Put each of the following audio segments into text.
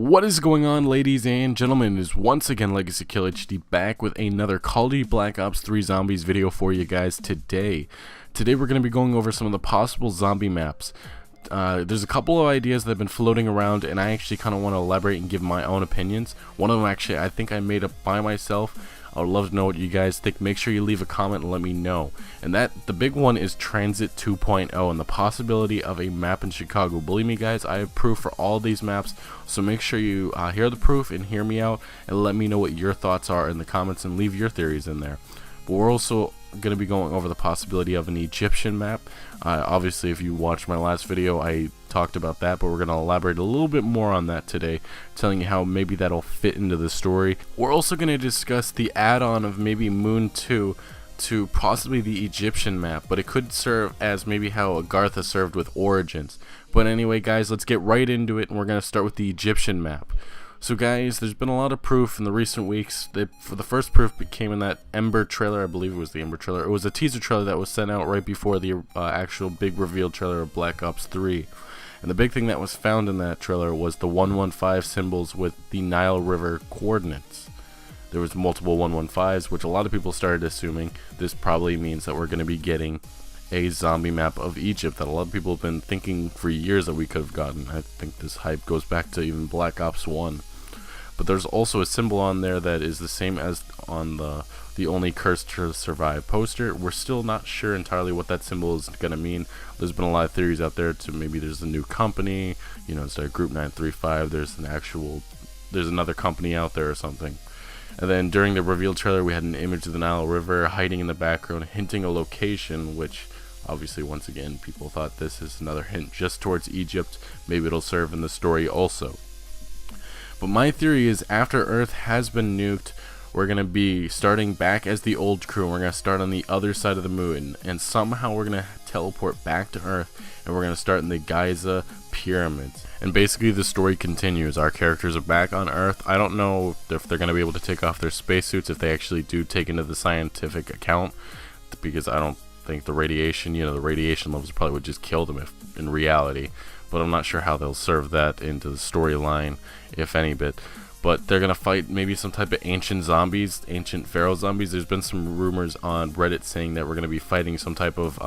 What is going on, ladies and gentlemen? It is once again Legacy Kill HD back with another Call of Duty Black Ops 3 Zombies video for you guys today. Today we're going to be going over some of the possible zombie maps. There's a couple of ideas that have been floating around, and I actually kind of want to elaborate and give my own opinions. One of them actually I think I made up by myself. I would love to know what you guys think. Make sure you leave a comment and let me know. And the big one is TranZit 2.0 and the possibility of a map in Chicago. Believe me guys, I have proof for all these maps, so make sure you hear the proof and hear me out and let me know what your thoughts are in the comments and leave your theories in there. But we're also going to be going over the possibility of an Egyptian map. Obviously, if you watched my last video, I talked about that, but we're going to elaborate a little bit more on that today, telling you how maybe that'll fit into the story. We're also going to discuss the add-on of maybe Moon 2 to possibly the Egyptian map, but it could serve as maybe how Agartha served with Origins. But anyway guys, let's get right into it, and we're going to start with the Egyptian map. So guys, there's been a lot of proof in the recent weeks. For the first proof came in that Ember trailer. I believe it was the Ember trailer. It was a teaser trailer that was sent out right before the actual big reveal trailer of Black Ops 3. And the big thing that was found in that trailer was the 115 symbols with the Nile River coordinates. There was multiple 115s, which a lot of people started assuming this probably means that we're going to be getting a zombie map of Egypt that a lot of people have been thinking for years that we could have gotten. I think this hype goes back to even Black Ops 1. But there's also a symbol on there that is the same as on the Only Cursed to Survive poster. We're still not sure entirely what that symbol is going to mean. There's been a lot of theories out there to maybe there's a new company, you know, instead of Group 935, there's another company out there or something. And then during the reveal trailer, we had an image of the Nile River hiding in the background, hinting a location, which obviously once again people thought this is another hint just towards Egypt. Maybe it'll serve in the story also. But my theory is after Earth has been nuked, we're going to be starting back as the old crew, and we're going to start on the other side of the moon, and somehow we're going to teleport back to Earth, and we're going to start in the Giza pyramids. And basically the story continues. Our characters are back on Earth. I don't know if they're going to be able to take off their spacesuits, if they actually do take into the scientific account, because I don't think the radiation, the radiation levels probably would just kill them if in reality. But I'm not sure how they'll serve that into the storyline, if any bit. But they're going to fight maybe some type of ancient zombies, ancient pharaoh zombies. There's been some rumors on Reddit saying that we're going to be fighting some type of,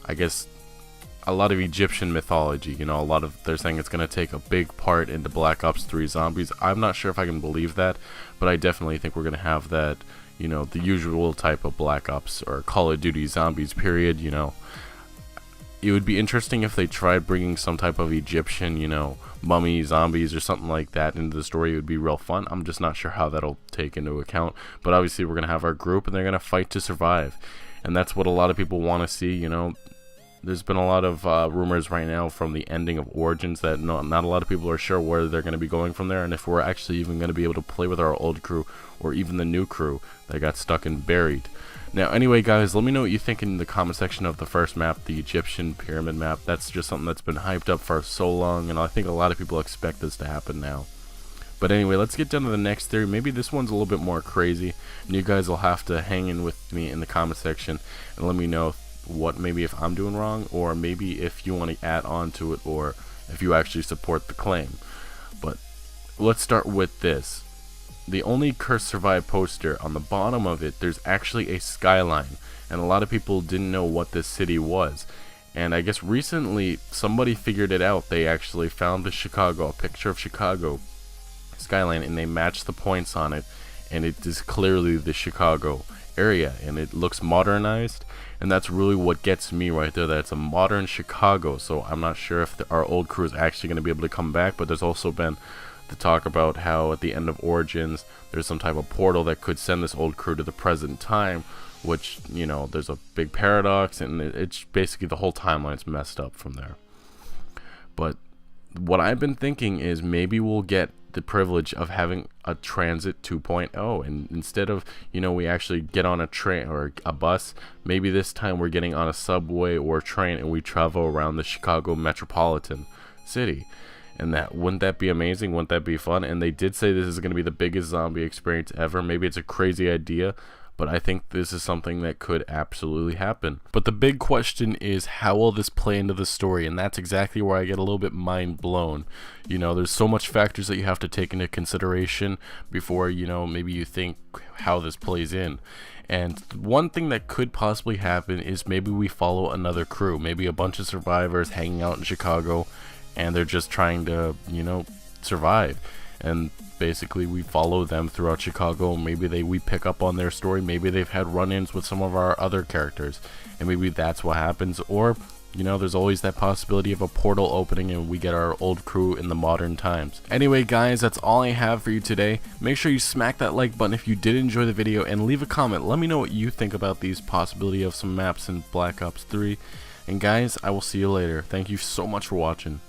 I guess, a lot of Egyptian mythology. They're saying it's going to take a big part into Black Ops 3 zombies. I'm not sure if I can believe that, but I definitely think we're going to have that, the usual type of Black Ops or Call of Duty zombies period, It would be interesting if they tried bringing some type of Egyptian, mummy zombies or something like that into the story. It would be real fun. I'm just not sure how that'll take into account. But obviously we're going to have our group and they're going to fight to survive. And that's what a lot of people want to see, There's been a lot of rumors right now from the ending of Origins that not a lot of people are sure where they're going to be going from there. And if we're actually even going to be able to play with our old crew or even the new crew that got stuck and buried. Now, anyway, guys, let me know what you think in the comment section of the first map, the Egyptian pyramid map. That's just something that's been hyped up for so long, and I think a lot of people expect this to happen now. But anyway, let's get down to the next theory. Maybe this one's a little bit more crazy, and you guys will have to hang in with me in the comment section and let me know maybe if I'm doing wrong, or maybe if you want to add on to it, or if you actually support the claim. But let's start with this. The Only Cursed Survive poster, on the bottom of it, there's actually a skyline, and a lot of people didn't know what this city was. And I guess recently somebody figured it out. They actually found a picture of Chicago skyline, and they matched the points on it, and it is clearly the Chicago area, and it looks modernized, and that's really what gets me right there, that it's a modern Chicago. So I'm not sure if our old crew is actually going to be able to come back, but there's also been to talk about how at the end of Origins there's some type of portal that could send this old crew to the present time, which, there's a big paradox, and it's basically the whole timeline's messed up from there. But what I've been thinking is maybe we'll get the privilege of having a TranZit 2.0, and instead of we actually get on a train or a bus, maybe this time we're getting on a subway or a train and we travel around the Chicago metropolitan city. And wouldn't that be amazing? Wouldn't that be fun? And they did say this is going to be the biggest zombie experience ever. Maybe it's a crazy idea, but I think this is something that could absolutely happen. But the big question is, how will this play into the story? And that's exactly where I get a little bit mind blown. You know, there's so much factors that you have to take into consideration before, you know, maybe you think how this plays in. And one thing that could possibly happen is maybe we follow another crew, maybe a bunch of survivors hanging out in Chicago, and they're just trying to, you know, survive. And basically we follow them throughout Chicago. Maybe we pick up on their story. Maybe they've had run-ins with some of our other characters, and maybe that's what happens. Or, you know, there's always that possibility of a portal opening and we get our old crew in the modern times. Anyway guys, that's all I have for you today. Make sure you smack that like button if you did enjoy the video, and leave a comment. Let me know what you think about these possibility of some maps in Black Ops 3. And guys, I will see you later. Thank you so much for watching.